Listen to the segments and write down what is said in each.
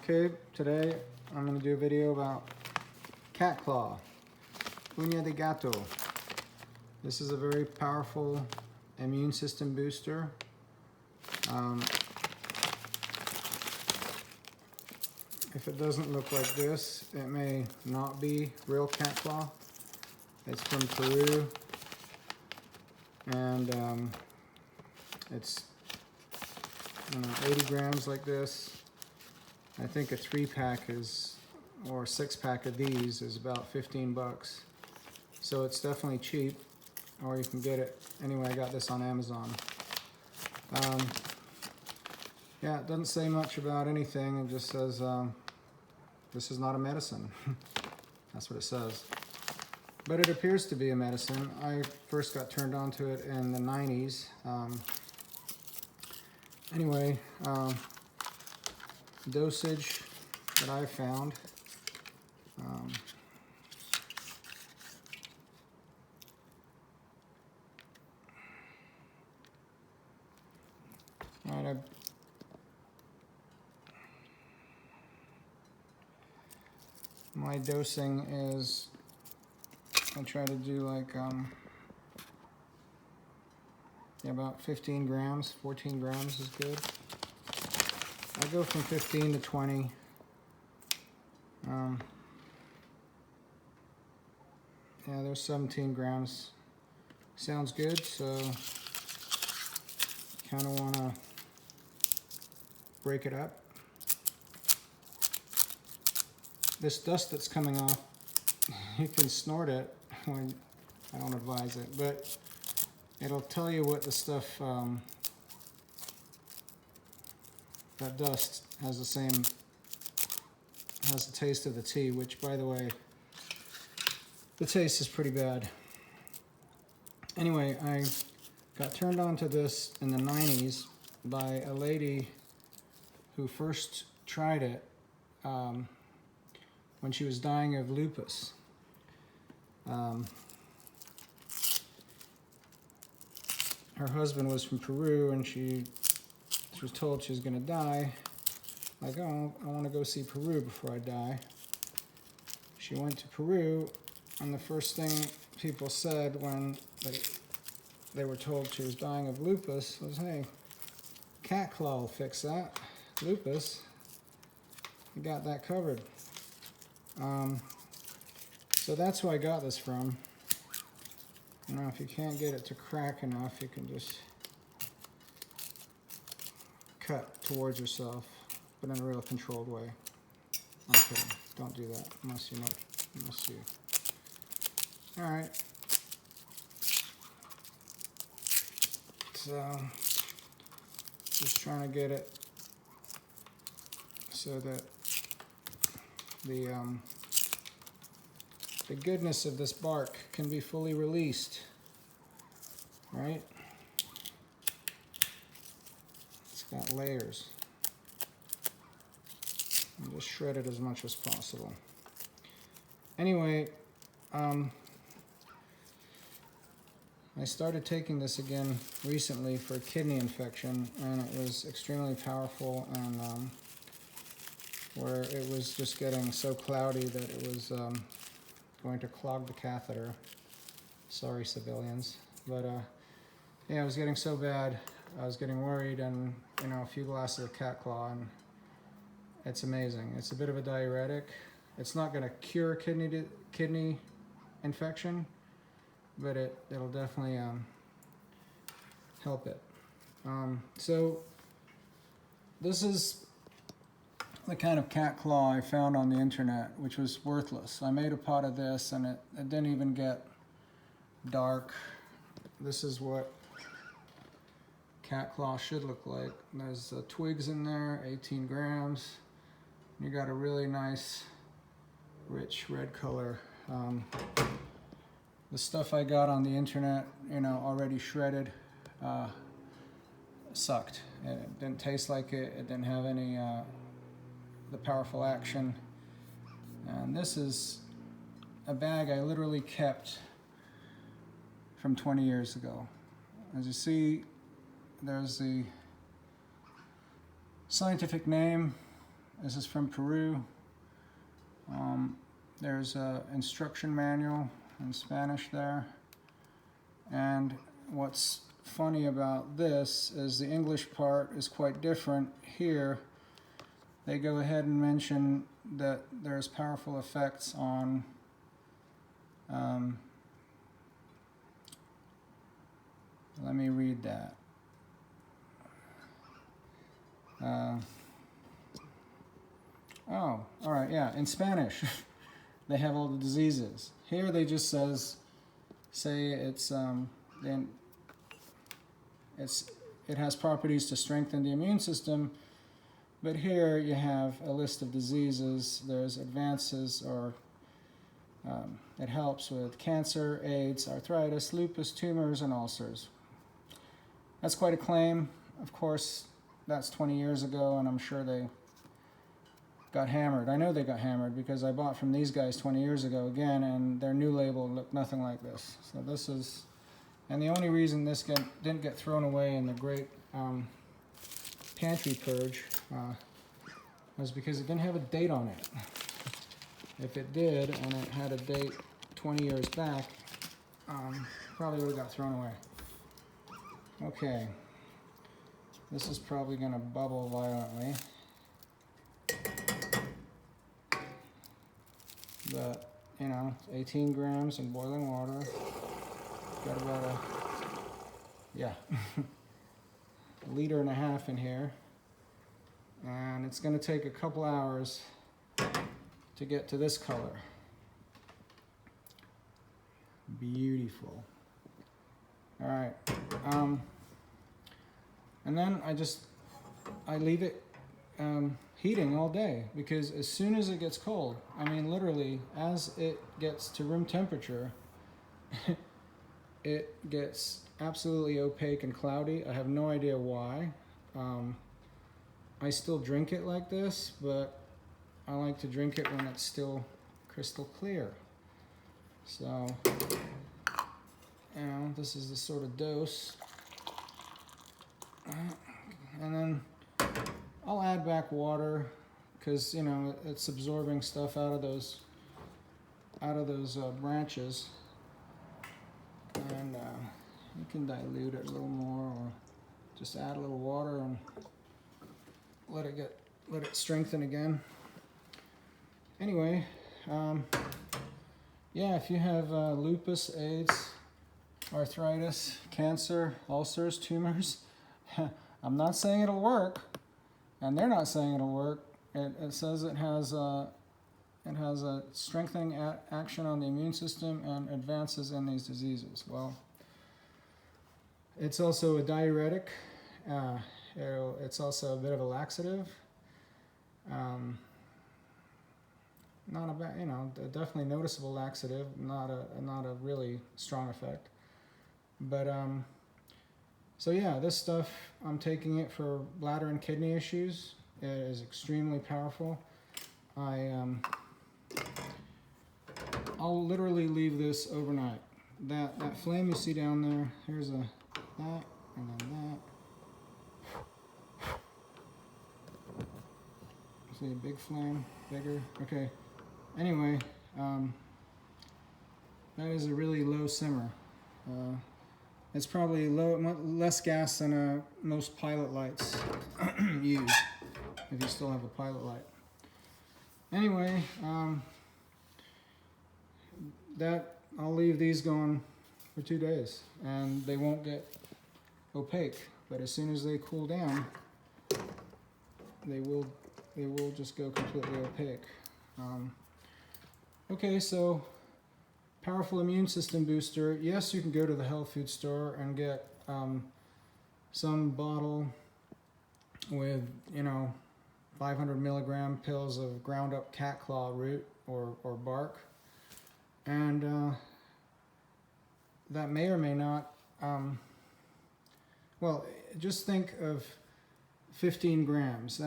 Okay, today I'm going to do a video about cat claw, Uña de Gato. This is a very powerful immune system booster. If it doesn't look like this, it may not be real cat claw. It's from Peru, and it's 80 grams like this. I think a 3-pack is, or a 6-pack of these is about 15 bucks. So it's definitely cheap, or you can get it, anyway, I got this on Amazon. Yeah, it doesn't say much about anything. It just says, this is not a medicine. That's what it says. But it appears to be a medicine. I first got turned on to it in the 90s. Anyway, dosage that I found. My dosing is, I try to do like about 15 grams, 14 grams is good. I go from 15 to 20. Yeah, there's 17 grams. Sounds good, so kind of want to break it up. This dust that's coming off, you can snort it. When I don't advise it, but it'll tell you what the stuff, that dust has the taste of the tea, which, by the way, the taste is pretty bad. Anyway, I got turned on to this in the 90s by a lady who first tried it when she was dying of lupus. Her husband was from Peru, and she was told she was going to die. Like, oh, I want to go see Peru before I die. She went to Peru, and the first thing people said when they were told she was dying of lupus was, hey, cat claw will fix that. Lupus, you got that covered. So that's who I got this from. You know, if you can't get it to crack enough, you can just cut towards yourself, but in a real controlled way. I'm kidding. Don't do that unless you know. Unless you. All right. So just trying to get it so that the goodness of this bark can be fully released, right? It's got layers. And just shred it as much as possible. Anyway, I started taking this again recently for a kidney infection, and it was extremely powerful, and where it was just getting so cloudy that it was going to clog the catheter. Sorry, civilians. But yeah, it was getting so bad, I was getting worried, and you know, a few glasses of cat claw, and it's amazing. It's a bit of a diuretic. It's not going to cure kidney infection, but it'll definitely help it. So this is the kind of cat claw I found on the internet, which was worthless. I made a pot of this, and it didn't even get dark. This is what cat claw should look like. There's twigs in there, 18 grams. You got a really nice, rich red color. The stuff I got on the internet, you know, already shredded, sucked. It didn't taste like it. It didn't have any the powerful action. And this is a bag I literally kept from 20 years ago. As you see, there's the scientific name, This is from Peru. There's an instruction manual in Spanish there. And what's funny about this is the English part is quite different. Here, they go ahead and mention that there's powerful effects on let me read that. Oh, all right, yeah, in Spanish, they have all the diseases. Here they just say it has properties to strengthen the immune system, but here you have a list of diseases. There's advances, or it helps with cancer, AIDS, arthritis, lupus, tumors, and ulcers. That's quite a claim. Of course, that's 20 years ago, and I'm sure they got hammered. I know they got hammered because I bought from these guys 20 years ago again, and their new label looked nothing like this. So this is, and the only reason this didn't get thrown away in the great pantry purge was because it didn't have a date on it. If it did, and it had a date 20 years back, probably would have got thrown away. Okay, this is probably going to bubble violently, but you know, it's 18 grams in boiling water. Got about a 1.5 liters in here, and it's going to take a couple hours to get to this color. Beautiful. All right, and then I leave it heating all day, because as soon as it gets cold, I mean literally as it gets to room temperature, it gets absolutely opaque and cloudy. I have no idea why. I still drink it like this, but I like to drink it when it's still crystal clear. So, you know, this is the sort of dose. And then I'll add back water, because, you know, it's absorbing stuff out of those branches. And you can dilute it a little more, or just add a little water and let it strengthen again. Anyway, yeah, if you have lupus, AIDS, arthritis, cancer, ulcers, tumors, I'm not saying it'll work, and they're not saying it'll work. It says it has a strengthening action on the immune system and advances in these diseases. Well, it's also a diuretic. It's also a bit of a laxative. Not a bad, you know, definitely noticeable laxative. Not a really strong effect. But so yeah, this stuff, I'm taking it for bladder and kidney issues. It is extremely powerful. I'll literally leave this overnight. That flame you see down there, here's that, and then that. See a big flame, bigger. Okay. Anyway, that is a really low simmer. It's probably less gas than most pilot lights use, if you still have a pilot light. Anyway, I'll leave these going for 2 days, and they won't get opaque. But as soon as they cool down, they will just go completely opaque. Okay, so powerful immune system booster. Yes, you can go to the health food store and get some bottle with, you know, 500 milligram pills of ground up cat claw root or bark, and that may or may not. Well, just think of 15 grams.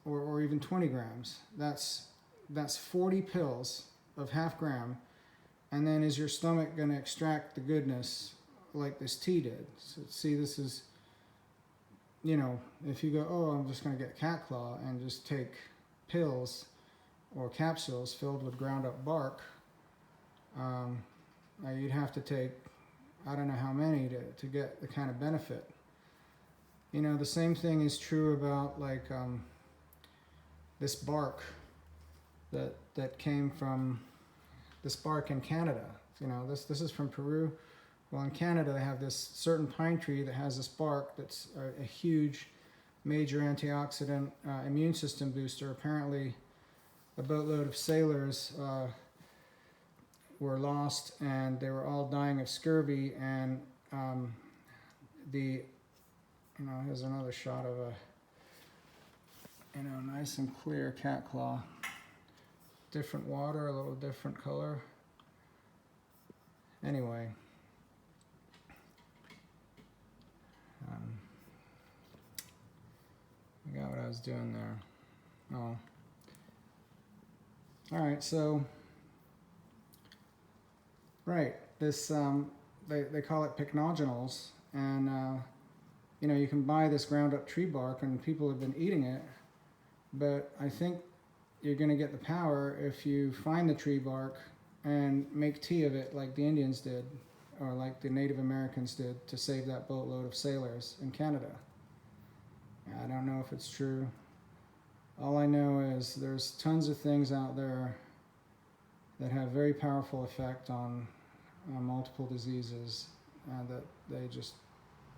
Or even 20 grams. That's 40 pills of ½ gram. And then is your stomach going to extract the goodness like this tea did? So see, this is, you know, if you go, oh, I'm just going to get cat claw and just take pills or capsules filled with ground up bark, you'd have to take, I don't know how many to get the kind of benefit. You know, the same thing is true about like this bark that came from this bark in Canada. You know, this is from Peru. Well, in Canada, they have this certain pine tree that has this bark that's a huge, major antioxidant immune system booster. Apparently, a boatload of sailors were lost, and they were all dying of scurvy. And here's another shot of a, nice and clear cat claw. Different water, a little different color. Anyway. I got what I was doing there. Oh. Alright, so, right, this, they call it pycnogenols, and, you can buy this ground up tree bark, and people have been eating it, but I think you're going to get the power if you find the tree bark and make tea of it like the Indians did, or like the Native Americans did, to save that boatload of sailors in Canada. I don't know if it's true. All I know is there's tons of things out there that have very powerful effect on multiple diseases that they just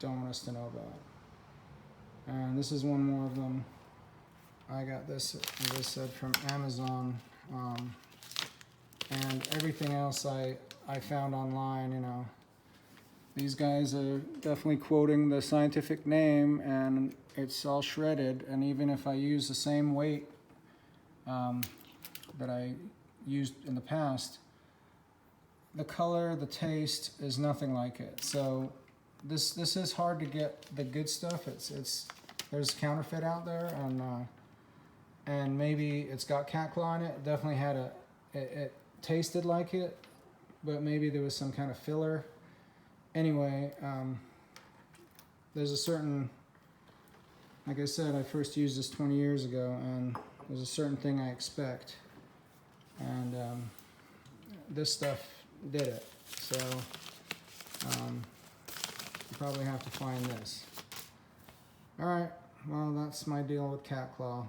don't want us to know about. And this is one more of them. I got this, as I said, from Amazon. And everything else I found online, These guys are definitely quoting the scientific name, and it's all shredded. And even if I use the same weight that I used in the past, the color, the taste is nothing like it. So this is hard to get the good stuff. There's counterfeit out there, and maybe it's got cat claw in it. It definitely had it tasted like it, but maybe there was some kind of filler. Anyway, there's a certain, like I said, I first used this 20 years ago, and there's a certain thing I expect, and this stuff did it. So you probably have to find this. All right, well, that's my deal with cat claw.